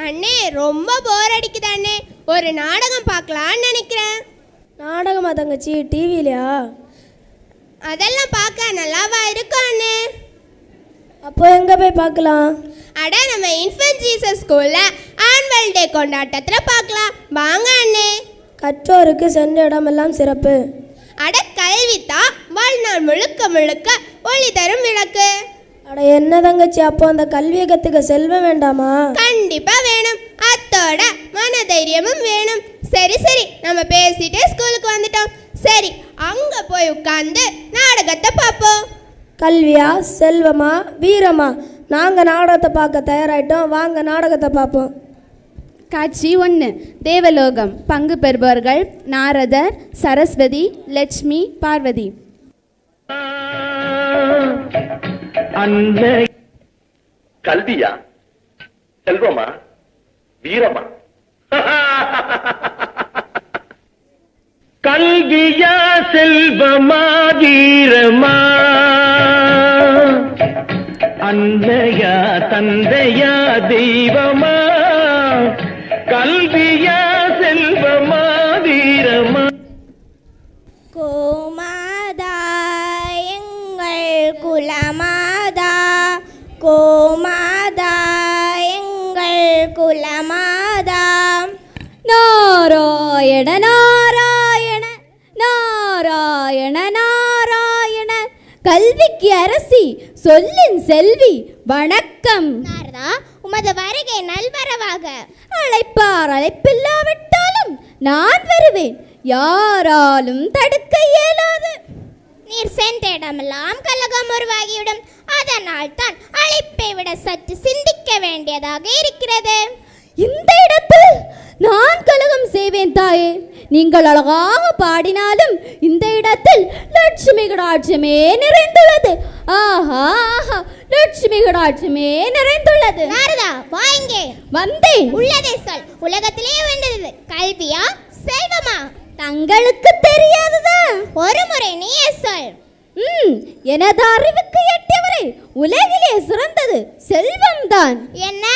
அண்ணே ரொம்ப போர் அடிக்குது அண்ணே, ஒரு நாடகம் பார்க்கலான்னு நினைக்கிறேன். நாடகமா தங்கச்சி? டிவிலையா? அதெல்லாம் பார்க்க நல்லாவா இருக்கும் அண்ணே? அப்போ எங்கே போய் பார்க்கலாம்? அட நம்ம இன்ஃபன்ட் ஜீசஸ் ஸ்கூலில் ஆனுவல் டே கொண்டாட்டத்தில் பார்க்கலாம் வாங்க அண்ணே. கற்றோருக்கு சென்ற இடமெல்லாம் சிறப்பு. அட கல்வித்தான் வாழ்நாள் முழுக்க முழுக்க ஒளி தரும் விளக்கு. அட என்ன தங்கச்சி, அப்போ அந்த கல்வியை கற்றுக்க செல்வம் வேண்டாமா? கண்டிப்பாக வேணும், அத்தோட மனதைரியமும் வேணும். சரி சரி, நம்ம பேசிட்டே ஸ்கூலுக்கு வந்துட்டோம். சரி, அங்கே போய் உட்கார்ந்து நாடகத்தை பார்ப்போம். கல்வியா செல்வமா வீரமா? நாங்கள் நாடகத்தை பார்க்க தயாராகிட்டோம், வாங்க நாடகத்தை பார்ப்போம். காட்சி 1. தேவலோகம். பங்கு பெறுபவர்கள் நாரதர், சரஸ்வதி, லட்சுமி, பார்வதி. அந்த கல்வியா செல்வமா வீரமா? கல்வியா செல்வமா வீரமா? அன்னையா தந்தையா தெய்வமா? கல்வியா செல்வமா வீரமா? கோமாதா எங்கள் குலமாதா, கோமாதா எங்கள் குலமாதா. நாராயண நாராயண நாராயண நாராயண. கல்விக்கு அரசி, சொல்லின் செல்வி, வணக்கம். நாரதா, உமது வருகை நல்வரவாக. அழைப்பார் அழைப்பில்லாவிட்டாலும் நான் வருவேன், யாராலும் தடுக்க இயலாது. நீர் சென்ற இடமெல்லாம் கலகம் உருவாகிவிடும். அதனால் தான் அழைப்பை விட சற்று சிந்திக்க வேண்டியதாக இருக்கிறது. இந்த இடத்தில் நான் கலகம் செய்வேன் தாயே. நீங்கள் அழகாக பாடினாலும் இந்த இடத்தில் லட்சுமி கடாட்சமே நிறைந்துள்ளது. ஆஹா ஆஹா, லட்சுமி கடாட்சமே நிறைந்துள்ளது. நாரதா, வாங்கே. வந்தேன். உள்ளதை சொல். உலகத்திலே வேண்டது கல்வியா செல்வமா? தங்களுக்கு தெரியாதுதான். ஒரு முறை நீயே சொல். எனது அறிவுக்கு எட்டியவரை உலகிலே சிறந்தது செல்வம்தான். என்ன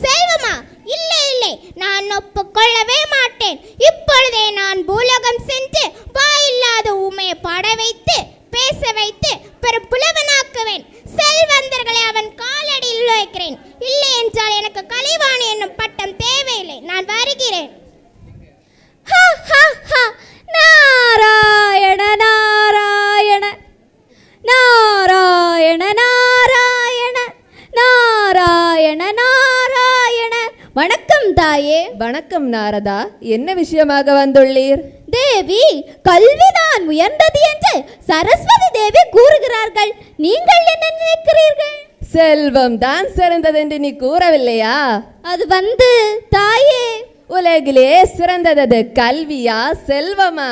செல்வமா? இல்லை இல்லை, நான் ஒப்புக்கொள்ளவே மாட்டேன். இப்பொழுதே நான் பூலோகம் சென்று வாயில்லாத ஊமையை பாட வைத்து பேச வைத்து பெரும் புலவனாக்குவேன். செல்வந்தர்களை அவன் காலடியில் வைக்கிறேன். இல்லை என்றால் எனக்கு கலைவாணி என்னும் பட்டம் தேவையில்லை. நான் வருகிறேன். நாராயண நாராயண நாராயண நாராயண நாராயண நாராயண. வணக்கம் தாயே. வணக்கம் நாரதா, என்ன விஷயமாக வந்துள்ளீர்? தேவி, கல்விதான் உயர்ந்தது என்று சரஸ்வதி தேவி கூறுகிறார்கள். நீங்கள் என்ன நினைக்கிறீர்கள்? செல்வம் தான் சிறந்தது என்று நீ கூறவில்லையா? அது தாயே, உலகிலே சிறந்தது கல்வியா செல்வமா?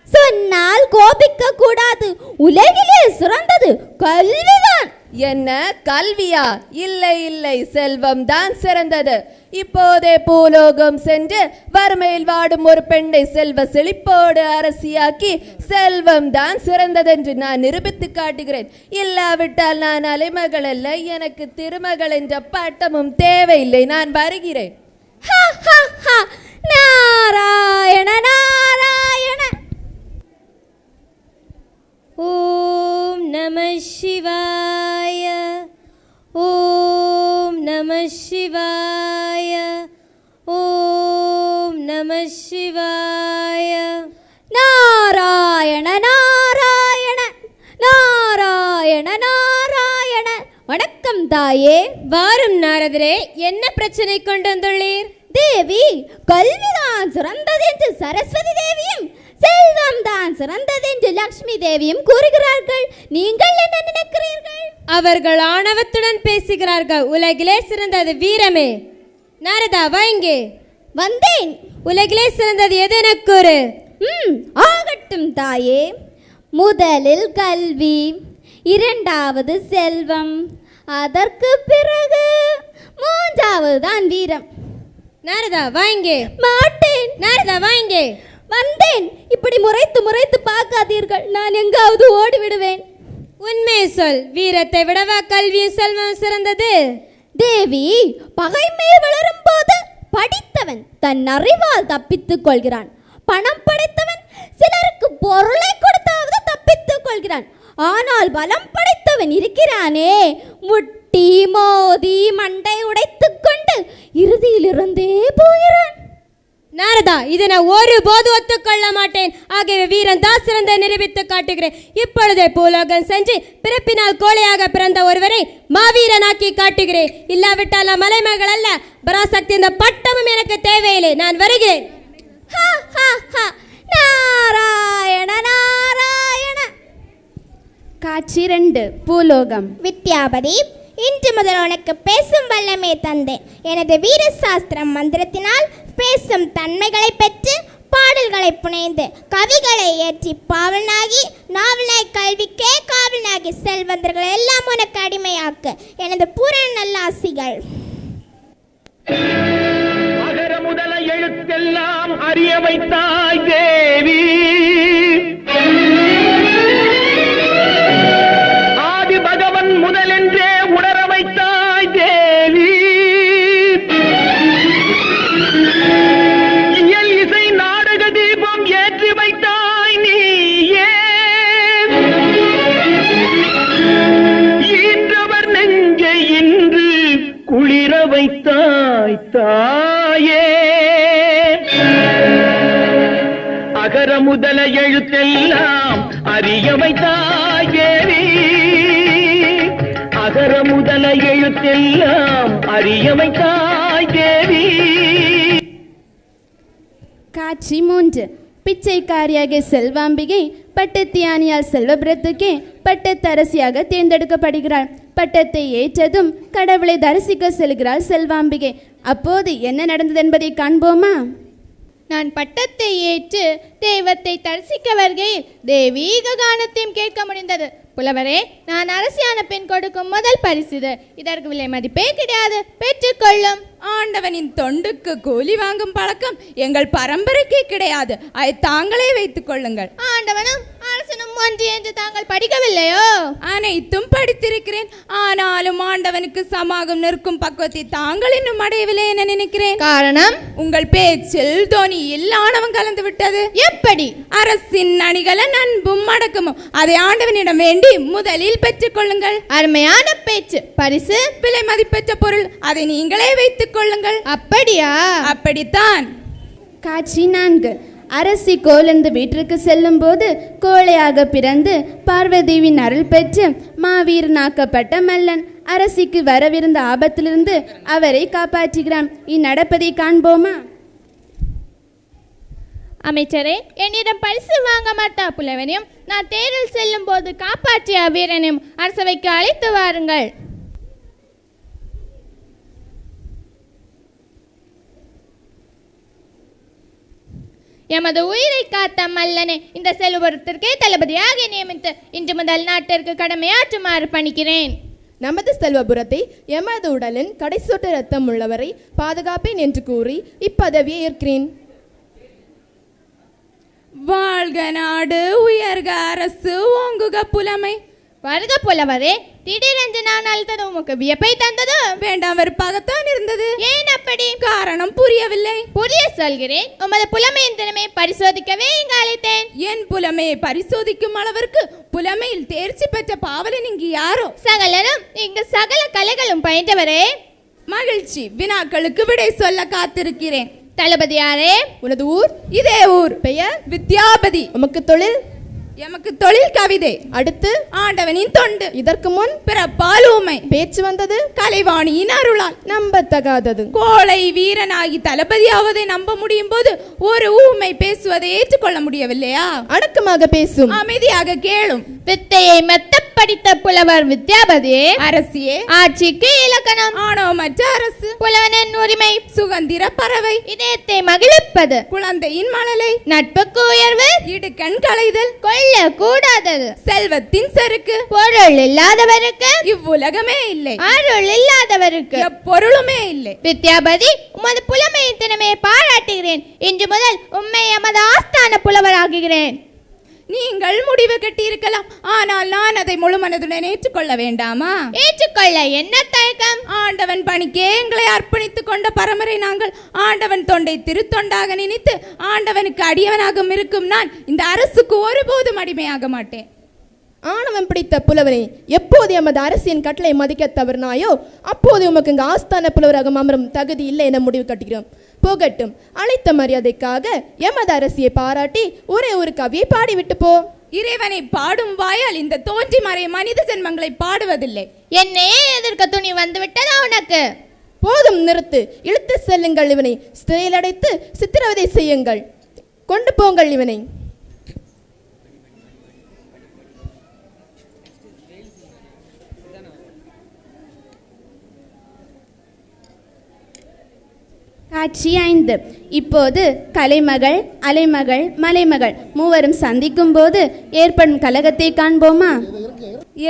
சொன்னால் கோபிக்க கூடாது. உலகிலே சிறந்தது கல்விதான். என்ன கல்வியா? இல்லை இல்லை, செல்வம் தான் சிறந்தது. இப்போதே பூலோகம் சென்று வறுமையில் வாடும் ஒரு பெண்ணை செல்வ செழிப்போடு அரசியாக்கி செல்வம் தான் சிறந்தது என்று நான் நிரூபித்து காட்டுகிறேன். இல்லாவிட்டால் நான் அலைமகள் அல்ல, எனக்கு திருமகள் என்ற பட்டமும் தேவையில்லை. நான் வருகிறேன். நாராயண நாராயண. ஓம் நம சிவாய, ஓம் நம சிவாய, ஓம் நம சிவாய. நாராயண நாராயண நாராயண நாராயண. வணக்கம் தாயே. வாரும் நாரதரே, என்ன பிரச்சனை கொண்டு வந்துள்ளீர்? தேவி, கல்விதான் சிறந்தது என்று சரஸ்வதி தேவியும் செல்வம் தான் சிறந்தது என்று லட்சுமி தேவியும் கூறுகிறார்கள். நீங்கள் என்ன நினைக்கிறீர்கள்? அவர்கள் ஆணவத்துடன் பேசுகிறார்கள். உலகிலே சிறந்தது வீரமே. நாரதா, வாங்கே. வந்தேன். உலகிலே சிறந்தது எது என கூறு. ஆகட்டும் தாயே. முதலில் கல்வி, இரண்டாவது செல்வம், அதற்கு பிறகு மூன்றாவது தான் வீரம். நாரதா, வாங்கே. மாட்டேன். நாரதா, வாங்கே. வந்தேன். இப்படி முறைத்து முறைத்து பார்க்காதீர்கள், நான் எங்காவது ஓடிவிடுவேன். உண்மை சொல். வீரத்தை விடவா கல்வியும் செல்வம் சிறந்தது? தேவி, பகைமை வளரும் போது படைத்தவன் தன் அறிவால் தப்பித்துக் கொள்கிறான். பணம் படைத்தவன் சிலருக்கு பொருளை கொடுத்தாவது தப்பித்துக் கொள்கிறான். ஆனால் பலம் படைத்தவன் இருக்கிறானே, முட்டி மோதி மண்டை உடைத்துக் கொண்டு இறுதியில் இருந்தே போகிறான். நாரதா, இதை நான் ஒருபோது ஒத்துக்கொள்ள மாட்டேன். ஆகிய வீரன் தான் சிறந்த நிரூபித்து காட்டுகிறேன். இப்பொழுதே பூலோகம் சென்று பிறப்பினால் கோழையாக பிறந்த ஒருவரை மாவீரனாக்கி காட்டுகிறேன். இல்லாவிட்டால் மலைமகள் அல்ல, பராசக்தி இந்த பட்டமும் எனக்கு தேவையில்லை. நான் வருகிறேன். நாராயண நாராயண. காட்சி 2 பூலோகம். வித்யாபதி, இன்று முதல் உனக்கு பேசும் வல்லமே தந்தேன். எனது வீரசாஸ்திரம் மந்திரத்தினால் பேசும் தன்மைகளை பெற்று பாடல்களை புனைந்து கவிகளை ஏற்றி பாவனாகி நாவலாய் கல்விக்கே காவலாகி செல்வந்தர்கள் எல்லாம் உனக்கு அடிமையாக்கு. எனது பூரண நல்லாசிகள். அகர முதல எழுத்தெல்லாம் அறிய வைத்தாய் தேவி, ஆதி பகவன் முதலென்றே உணர வைத்தாய் தேவி, இயல் இசை நாடக தீபம் ஏற்றி வைத்தாய் நீயே, ஈன்றவர் நெஞ்சை இன்று குளிர வைத்தாய் தாயே. அகர முதல எழுத்தெல்லாம் அறிய வைத்தாய் தேவி, அகர முதல எழுத்தெல்லாம் அறிய வைத்தாய் தேவி. காட்சி 3 பிச்சைக்காரியாக செல்வாம்பிகை பட்டத்தியானியால் செல்வபுரத்துக்கே பட்டத்தரசியாக தேர்ந்தெடுக்கப்படுகிறாள். பட்டத்தை ஏற்றதும் கடவுளை தரிசிக்க செல்கிறாள் செல்வாம்பிகை. அப்போது என்ன நடந்தது என்பதை காண்போமா? நான் பட்டத்தை ஏற்று தெய்வத்தை தரிசிக்க வருகையில் தெய்வீக கானத்தையும் கேட்க முடிந்தது. புலவரே, நான் அரசியான பெண் கொடுக்கும் முதல் பரிசு இது. இதற்கு விலை மதிப்பே கிடையாது, பெற்றுக்கொள்ளும். ஆண்டவனின் தொண்டுக்கு கூலி வாங்கும் பழக்கம் எங்கள் பரம்பரைக்கு கிடையாது. அதை தாங்களே வைத்துக் கொள்ளுங்கள். ஆண்டவனும் அரசனும் ஒன்று என்று தாங்கள் படிக்கவில்லையோ? அனைத்தும் படித்திருக்கிறேன். ஆனாலும் ஆண்டவனுக்கு சமாகம் நிற்கும் பக்குவத்தை தாங்கள் இன்னும் அடையவில்லை என நினைக்கிறேன். காரணம்? உங்கள் பேச்சில் தொனியில் ஆணவம் கலந்து விட்டது. எப்படி? அரசின் அணிகலன் அன்பும் அடக்கமும் அதை ஆண்டவனிடம் வேண்டி முதலில் பெற்றுக் கொள்ளுங்கள். அருமையான பேச்சு. பரிசு? விலை மதிப்பெற்ற பொருள். அதை நீங்களே வைத்துக் கொள்ளுங்கள். அப்படியா? அப்படித்தான். காட்சி 4 அரசி கோலந்து வீட்டிற்கு செல்லும் போது கோழையாக பிறந்து பார்வதியின் அருள் பெற்று மாவீரனாக்கப்பட்ட மல்லன் அரசிக்கு வரவிருந்த ஆபத்திலிருந்து அவரை காப்பாற்றுகிறான். இந்நடப்பதை காண்போமா? அமைச்சரே, என்னிடம் பரிசு வாங்க மாட்டா புலவனையும் நான் தேரில் செல்லும் போது காப்பாற்றிய வீரனையும் அரசவைக்கு அழைத்து வாருங்கள். எமது உயிரை காத்த மல்லனை இந்த செல்வபுரத்திற்கே தளபதியாக நியமித்து இன்று முதல் நாட்டிற்கு கடமையாற்றுமாறு பணிக்கிறேன். நமது செல்வபுரத்தை எமது உடலின் கடைசி சொட்டு ரத்தம் உள்ளவரை பாதுகாப்பேன் என்று கூறி இப்பதவியை ஏற்கிறேன். வாழ்க நாடு, உயர்க அரசு, ஓங்குக புலமை. வருக புலவரே, திடீரென்று நான் அழுத்தது உமக்கு வியப்பை தந்தது? வேண்டாம், வெறுப்பாகத்தான் இருந்தது. ஏன் அப்படி? காரணம் புரியவில்லை. புரிய சொல்கிறேன். உமது புலமையின் திறமை பரிசோதிக்கவே இங்கு அழைத்தேன். என் புலமையை பரிசோதிக்கும் அளவிற்கு புலமையில் தேர்ச்சி பெற்ற பாவலன் இங்கு யாரோ? சகலரும் இங்கு சகல கலைகளும் பயின்றவரே. மகிழ்ச்சி. வினாக்களுக்கு விடை சொல்ல காத்திருக்கிறேன். தளபதியாரே, உனது ஊர்? இதே ஊர். பெயர்? வித்யாபதி. உமக்கு தொழில்? எமக்கு தொழில் கவிதை. அடுத்து? ஆண்டவனின் தொண்டு. இதற்கு முன்? பிறப்பால் ஊமை. பேச்சு வந்தது? கலைவாணியின் அருளால். நம்பத்தகாதது. கோழை வீரனாகி தளபதியாவதை நம்ப முடியும் போது ஒரு ஊமை பேசுவதை ஏற்றுக்கொள்ள முடியவில்லையா? அடக்கமாக பேசும். அமைதியாக கேளும். வித்தையை மெத்த படித்த புலவர் வித்யாபதியே, அரசியே, ஆட்சிக்கு இலக்கணம். ஆணவமற்ற அரசு, புலவனின் உரிமை, சுதந்திர பறவை, இதயத்தை மகிழ்ப்பது, குழந்தையின் மழலை, நட்புக்கு உயர்வு, இடுக்கண் களைதல், கொள்ள கூடாதது, செல்வத்தின் செருக்கு, பொருள் இல்லாதவருக்கு இவ்வுலகமே இல்லை, அருள் இல்லாதவருக்கு எப்பொருளுமே இல்லை. வித்யாபதி, உமது புலமையின் திறமையை பாராட்டுகிறேன். இன்று முதல் உம்மை எமது ஆஸ்தான புலவராக்குகிறேன். நீங்கள் முடிவு கட்டியிருக்கலாம், ஆனால் நான் அதை முழு மனதுடன் ஏற்றுக்கொள்ள வேண்டாமா? ஏற்றுக்கொள்ள என்ன தயக்கம்? ஆண்டவன் பணிக்கே எங்களை அர்ப்பணித்துக் கொண்ட பரம்பரை நாங்கள். ஆண்டவன் தொண்டை திருத்தொண்டாக நினைத்து ஆண்டவனுக்கு அடியவனாக இருக்கும் நான் இந்த அரசுக்கு ஒருபோதும் அடிமையாக மாட்டேன். ஆணவம் பிடித்த புலவனே, எப்போது எமது அரசின் கட்டளை மதிக்க தவறினாயோ அப்போது உமக்கு இங்கு ஆஸ்தான புலவராக அமரும் தகுதி இல்லை என முடிவு கட்டுகிறோம். போகட்டும், அழைத்த மரியாதைக்காக எமது அரசியை பாராட்டி ஒரே ஒரு கவியை பாடிவிட்டு போ. இறைவனை பாடும் வாயால் இந்த தோன்றி மறை மனித ஜென்மங்களை பாடுவதில்லை. என்னையே எதிர்க்க துணி வந்து விட்டதா உனக்கு? போதும், நிறுத்து. இழுத்து செல்லுங்கள் இவனை, சிறையில் அடைத்து சித்திரவதை செய்யுங்கள். கொண்டு போங்கள் இவனை. காட்சி 5. இப்போது கலைமகள், அலைமகள், மலைமகள் மூவரும் சந்திக்கும் போது ஏற்படும் கலகத்தை காண்போமா?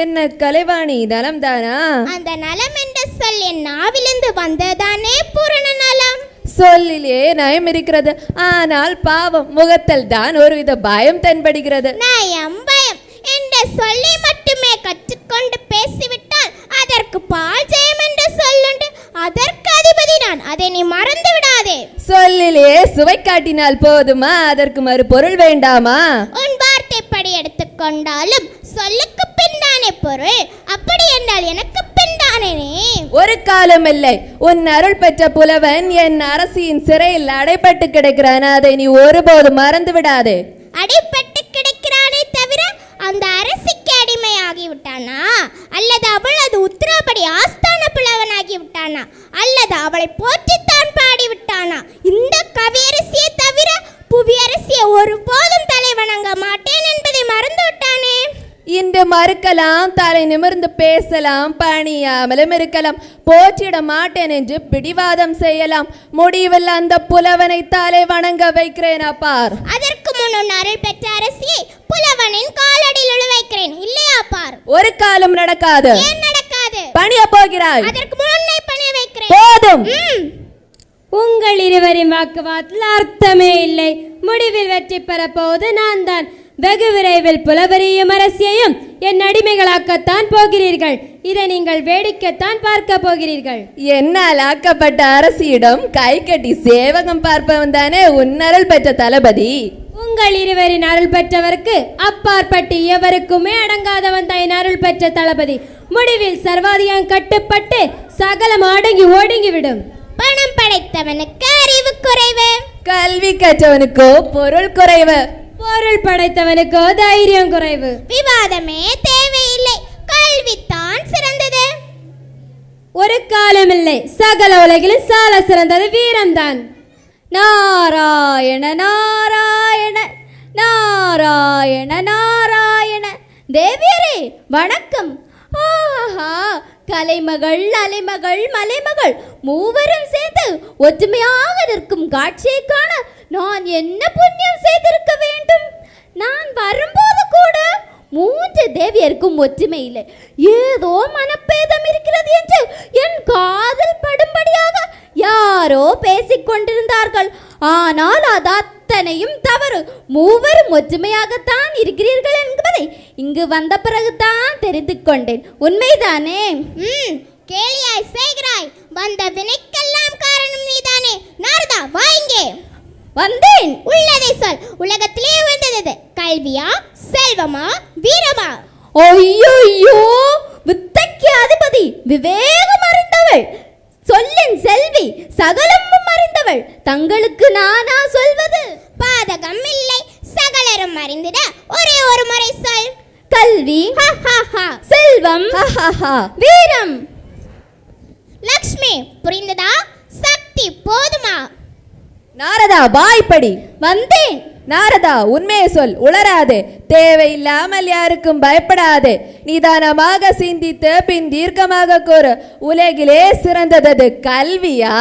என்ன கலைவாணி, நலம்தானா? அந்த நலம் என்ற சொல் என் நாவிலிருந்து வந்ததானே பூரண நலம். சொல்லிலே நயம் இருக்கிறது, ஆனால் பாவம் முகத்தில் தான் ஒருவித பயம் தென்படுகிறது. நயம் பயம் என்ற சொல்லை மட்டுமே கற்றுக்கொண்டு பேசிவிட்டால் அதற்கு பால் ஜெயம் என்ற சொல்லுண்டு. அதற்கு அதிபதி நான், அதை நீ மறந்து விடாதே. சொல்லிலே சுவை காட்டினால் போதுமா? அதற்கு மறு பொருள் வேண்டாமா? உன் வார்த்தைப்படி எடுத்துக்கொண்டாலும் சொல்லுக்கு பின்தானே பொருள். அப்படி என்றால் எனக்கு பின்தானே. ஒரு காலம் இல்லை. உன் அருள் பெற்ற புலவன் என் அரசியின் சிறையில் அடைப்பட்டு கிடக்கிறான். அதை நீ ஒருபோது மறந்து விடாதே. அடைப்பட்டு கிடக்கிறானே தவிர அந்த அரசிக்கு அடிமையாகி விட்டானா, அல்லது அவள் அது உத்தரப்படி ஆஸ்தான புலவனாகி விட்டானா, அல்லது அவளை போற்றித்தான் பாடி விட்டானா? இந்த கவியரசியை தவிர புவியரசியை ஒருபோதும் தலை வணங்க மாட்டேன் என்பதை மறந்து விட்டானே. இன்று மறுக்கலாம், தலை நிமிர்ந்து பேசலாம், பணியாமலும் இருக்கலாம், போற்றிட மாட்டேன் என்று பிடிவாதம் செய்யலாம். முடிவில் அந்த புலவனை தலை வணங்க வைக்கிறேன். பார், அதற்கு முன் அருள் பெற்ற அரசியை புலவனின் காலடியில் உள்ள வைக்கிறேன். இல்லையா பார்? ஒரு காலம் நடக்காது. ஏன் நடக்காது? பணிய போகிறாய். அதற்கு முன்னே பணிய வைக்கிறேன். போதும். உங்கள் இருவரின் வாக்குவாதத்தில் அர்த்தமே இல்லை. முடிவில் வெற்றி பெறப்போவது நான் தான். வெகு விரைவில் புலவரையும் அரசியையும் என் அடிமைகளாக்கத்தான் போகிறீர்கள். இதை நீங்கள் வேடிக்கைத்தான் பார்க்க போகிறீர்கள். என்னால் ஆக்கப்பட்ட அரசியிடம் கை கட்டி சேவகம் பார்ப்பவன் தானே உன் அருள் பெற்ற தளபதி. உங்கள் இருவரின் அருள் பெற்றவருக்கு அப்பாற்பட்டு எவருக்குமே அடங்காதவன் தான் அருள் பெற்ற தளபதி. முடிவில் சர்வாதிகாரம் கட்டுப்பட்டு சகலம் அடங்கி ஒடுங்கிவிடும். பணம் படைத்தவனுக்கு அறிவு குறைவு, கல்வி கற்றவனுக்கோ பொருள் குறைவு. பொருள் படைத்தவனுக்கோ தைரியம் குறைவு. விவாதமே தேவையில்லை, கல்வித்தான் சிறந்தது. ஒரு காலமில்லை, சகல உலகிலும் சால சிறந்தது வீரம்தான். நாராயண நாராயண நாராயண நாராயண. தேவியரே வணக்கம். ஆஹா, கலைமகள், அலைமகள், மலைமகள் மூவரும் சேர்ந்து ஒற்றுமையாக நிற்கும் காட்சியை காண நான் என்ன புண்ணியம் செய்திருக்க வேண்டும்? நான் வரும்போது கூட மூன்று தேவியருக்கும் ஒற்றுமை இல்லை, ஏதோ மனப்பேதம் இருக்கிறது என்று என் காதில் படும்படியாக யாரோ பேசிக் கொண்டிருந்தார்கள். ஆனால் அது அத்தனையும் தவறு. மூவரும் ஒற்றுமையாகத்தான் இருக்கிறீர்கள் என்பதை இங்கு வந்த பிறகுதான் தெரிந்து கொண்டேன். உண்மைதானே? கேலியாய் செய்கிறாய். வந்த வினைக்கெல்லாம் காரணம் நீதானே. நாரதா, வா இங்கே. வந்தேன். உள்ளதை சொல். உலகத்திலே உயர்ந்தது கல்வியா, செல்வமா, வீரமா? ஐயோ, வித்தைக்கு அதிபதி, விவேகம் அறிந்தவள், சொல்லின் செல்வி, சகலமும் அறிந்தவள். தங்களுக்கு நானா சொல்வது? பாதகம் இல்லை, சகலரும் அறிந்திட ஒரே ஒரு முறை சொல். கல்வி, செல்வம், வீரம். லக்ஷ்மி, புரிந்ததா? சக்தி போதுமா? நாரதா, வாய்ப்படி. வந்தேன். நாரதா, உண்மையை சொல், உளராதே. தேவையில்லாமல் யாருக்கும் பயப்படாதே. நிதானமாக சிந்தித்து பின் தீர்க்கமாக கூறு. உலகிலே சிறந்தது கல்வியா?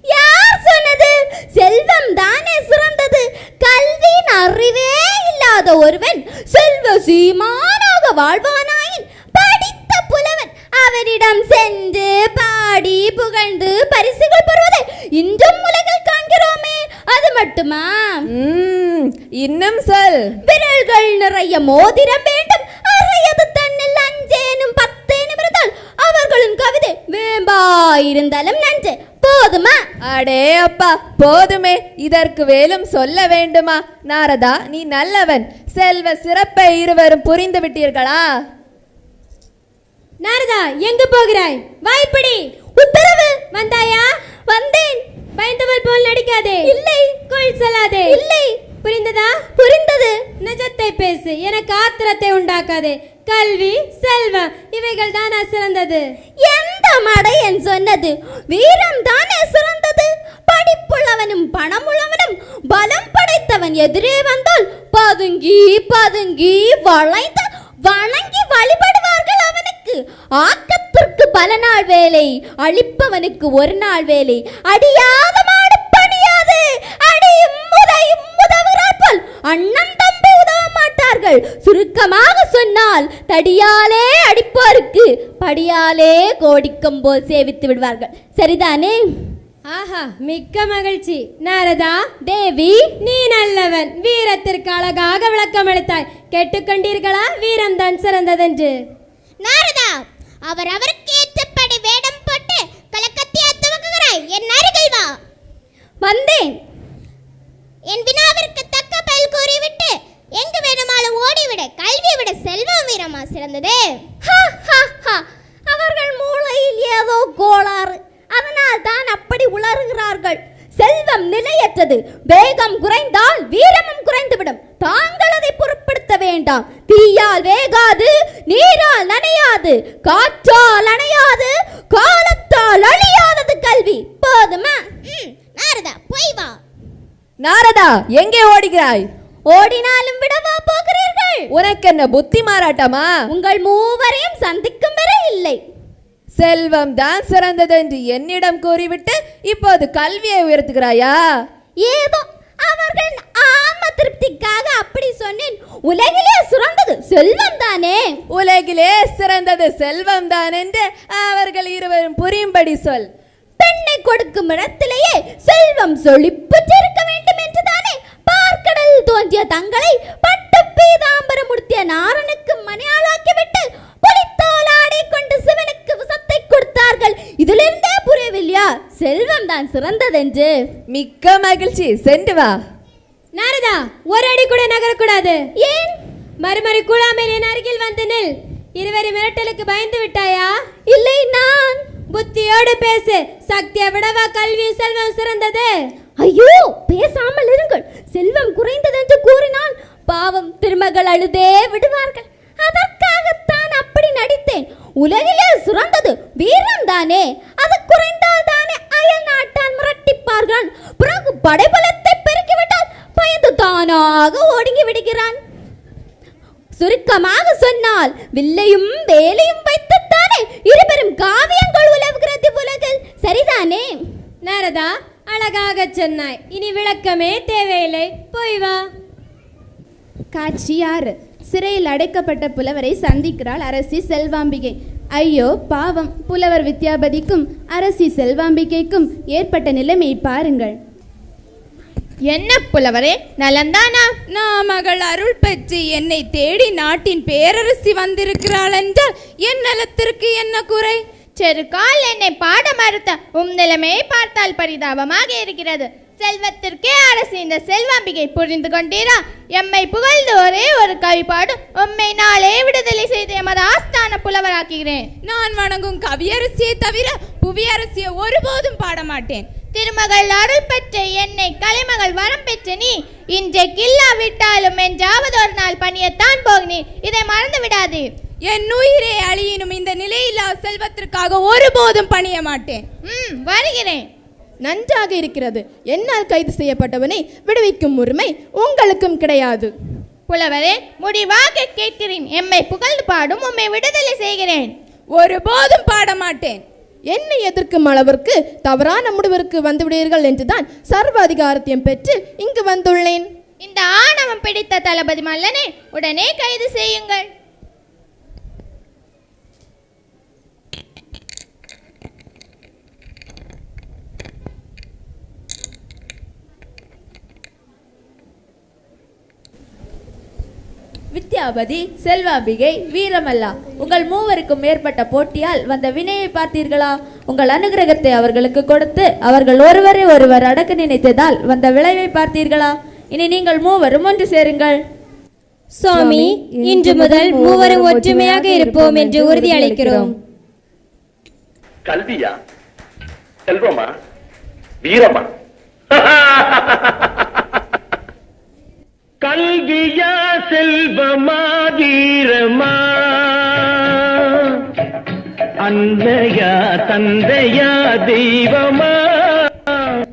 யார் சொன்னது? செல்வம் தானே சிறந்தது. கல்வியின் அறிவே இல்லாத ஒருவன் செல்வ சீமானாக வாழ்வானாயின் படித்த புலவன் அவரிடம் சென்று பாடி புகழ்ந்து பரிசுகள் பெறுவதை இன்றும் உலகில் காண்கிறோமே. அது மட்டுமா? இன்னும் சொல். விரல்கள் நிறைய மோதிரம் வேண்டும், அறையது தன்னில் அஞ்சேனும் 10 நிமிர்ந்தால் அவர்களின் கவிதை வேம்பாயிருந்தாலும் நன்று. போதுமா? அடே அப்பா, போதுமே. இதற்கு வேலும் சொல்ல வேண்டுமா? நாரதா, நீ நல்லவன். செல்வ சிறப்பை இருவரும் புரிந்து விட்டீர்களா? நாரதா, எங்கு போகிறாய்? வாய்ப்பிடி. உத்தரவு. வந்தாயா? வந்தேன். பயந்தவள் போல் நடிக்காதே. இல்லை. கொள் சொல்லாதே. இல்லை. புரிந்ததா? புரிந்தது. நிஜத்தை பேசு, எனக்கு ஆத்திரத்தை உண்டாக்காதே. கல்வி, செல்வம் இவைகள் தானே சிறந்தது? எந்த மடையன் சொன்னது? வீரம் தானே சிறந்தது. படிப்புள்ளவனும் பணமுள்ளவனும் பலம் படைத்தவன் எதிரே வந்தால் பதுங்கி பதுங்கி வளைந்து வணங்கி வழிபடுவார்கள் அவனுக்கு. ஆக்கத்திற்கு பல நாள் வேலை, அழிப்பவனுக்கு ஒரு நாள் வேலை. அடியாத மாடு பணியாது, அடியும் முதையும் உதவுகிறார் போல் அண்ணன் தம்பி உதவ மாட்டார்கள். சுருக்கமாக சொன்னால் தடியாலே அடிப்போருக்கு படியாலே கோடிக்கம் போல் சேவித்து விடுவார்கள். சரிதானே? ஆஹா, மிக்க மகிழ்ச்சி. நாரதா, தேவி, நீ நல்லவன். வீரத்திற்கு அழகாக விளக்கம் அளித்தாய். கேட்டுக்கொண்டீர்களா? வீரம் தான் சிறந்ததென்று. நாரதா, அவருக்கு ஏற்றபடி வேடம் போட்டு கலக்கத்தியா துவக்குகிறாய். என் அருகில் வா. வந்தேன். என் வினாவிற்கு தக்க பதில் கூறிவிட்டு எங்கு வேணுமாலும் ஓடிவிட. கல்வியை விட செல்வம் வீரமா சிறந்தது? அவர்கள் மூளையில் ஏதோ கோளாறு, அதனால் தான் அப்படி உளறுகிறார்கள். செல்வம் நிலையற்றது. வேகம் குறைந்தால் வீரமும் குறைந்துவிடும். தாங்கள் அதை பொருட்படுத்த வேண்டாம். தீயால் வேகாது, நீரால் நனையாது, காற்றால் அணையாது, காலத்தால் அழியாதது கல்வி. போதுமா? நாரதா, போய் வா. நாரதா, எங்கே ஓடுகிறாய்? ஓடினாலும் விடவா போகிறீர்கள்? உனக்கு என்ன புத்தி மாறாட்டமா? உங்கள் மூவரையும் சந்திக்கும் வரை இல்லை. செல்வம் தான் சிறந்தது என்று என்னிடம் கூறிவிட்டு இப்போது கல்வியை உயர்த்துகிறாயா? ஏதோ அவர்கள் ஆன்ம திருப்திக்காக அப்படி சொன்னேன். உலகிலே சிறந்தது செல்வம் தானே. உலகிலே சிறந்தது செல்வம் தான் என்று அவர்கள் இருவரும் புரியும்படி சொல். பெண்ணை கொடுக்கும் இடத்திலேயே செல்வம் செழிப்பு சேர்க்க வேண்டும் என்று தானே பார்க்கடல் தோன்றிய தங்களை பட்டு பீதாம்பரம் உடுத்திய நாரனுக்கு மணியாளாக்கிவிட்டு புலித்தோல் ஆடை கொண்டு சிவனுக்கு விசத்தை கொடுத்தார்கள். இதிலிருந்தே புரியவில்லையா செல்வம் தான் சிறந்ததென்று? மிக்க மகிழ்ச்சி, சென்று வா. நாரதா, ஒரு அடி கூட நகரக்கூடாது. ஏன்? மறுமறை கூழாமல் என் அருகில் வந்து நில். இருவரி மிரட்டலுக்கு பயந்து விட்டாயா? இல்லை, நான் புத்தியோடு பேசு. சக்தியை விடவா கல்வி செல்வம் சிறந்தது? ஐயோ, பேசாமல் இருங்கள். செல்வம் குறைந்தது என்று கூறினால் பாவம் திருமகள் அழுதே விடுவார்கள். அதற்காகத்தான் அப்படி நடித்தேன். உலகிலே சிறந்தது வீரம் தானே. அது குறைந்தால் தானே அயல் நாட்டால் மிரட்டிப்பார்கள். பிறகு படைபலத்தை பெருக்கிவிட்டால் பயந்து தானாக ஒடுங்கி விடுகிறான். சுருக்கமாக சொன்னால் வில்லையும் வேலையும் வைத்துத்தானே இருவரும் காவியங்கள் உலவுகிறது உலகில். சரிதானே? நாரதா, அழகாக சொன்னாய். இனி விளக்கமே தேவையில்லை. போய் வா. காட்சி 6. சிறையில் அடைக்கப்பட்ட புலவரை சந்திக்கிறாள் அரசி செல்வாம்பிகை. ஐயோ பாவம், புலவர் வித்யாபதிக்கும் அரசி செல்வாம்பிகைக்கும் ஏற்பட்ட நிலைமை பாருங்கள். என்ன புலவரே, நலந்தானா? நான் மகள் அருள் பெற்று என்னை தேடி நாட்டின் பேரரசி வந்திருக்கிறாள் என்றால் என் நலத்திற்கு என்ன குறை? செருக்கால் என்னை பாட மறுத்த நிலைமையை பார்த்தால் பரிதாபமாக இருக்கிறது. செல்வத்திற்கே அரசு இந்த செல்வாம்பிகை புரிந்து கொண்டீரா? எம்மை புகழ்ந்து ஒரே ஒரு கவி பாடு உம்மை நாளே விடுதலை செய்து எமது ஆஸ்தான புலவராக்குகிறேன். நான் வணங்கும் கவியரசியை தவிர புவியரசியை ஒருபோதும் பாட மாட்டேன். திருமகள் அருள் பெற்ற என்னை கலைமகள் வரம் பெற்ற நீ இன்றைக்கு இல்லாவிட்டாலும் என்றாவது ஒரு நாள் பணியத்தான் போகினீர். இதை மறந்து விடாது. என் உயிரே அழியினும் இந்த நிலையில்லா செல்வத்திற்காக ஒருபோதும் பணிய மாட்டேன். வருகிறேன். நன்றாக இருக்கிறது. என்னால் கைது செய்யப்பட்டவனை விடுவிக்கும் உரிமை உங்களுக்கும் கிடையாது. புலவரே, முடிவாக கேட்கிறேன். எம்மை புகழ்ந்து பாடும் உம்மை விடுதலை செய்கிறேன். ஒருபோதும் பாட மாட்டேன். என்னை எதிர்க்கும் அளவிற்கு தவறான முடிவிற்கு வந்துவிடுவீர்கள் என்றுதான் சர்வ அதிகாரத்தையும் பெற்று இங்கு வந்துள்ளேன். இந்த ஆணவம் பிடித்த தளபதி மல்லனை உடனே கைது செய்யுங்கள். வித்யாபதி, செல்வாம்பிகை, வீரமல்லா, உங்கள் மூவருக்கும் மேற்பட்ட போட்டியால் வந்த வினையை பார்த்தீர்களா? உங்கள் அனுகிரகத்தை அவர்களுக்கு கொடுத்து அவர்கள் ஒருவரை ஒருவர் அடக்க நினைத்ததால் வந்த விளைவை பார்த்தீர்களா? இனி நீங்கள் மூவரும் ஒன்று சேருங்கள். சுவாமி, இன்று முதல் மூவரும் ஒற்றுமையாக இருப்போம் என்று உறுதி அளிக்கிறோம். கல்வியா, செல்வமா, வீரமா? கல்வியா, செல்வமா, வீரமா? அன்னையா, தந்தையா, தெய்வமா?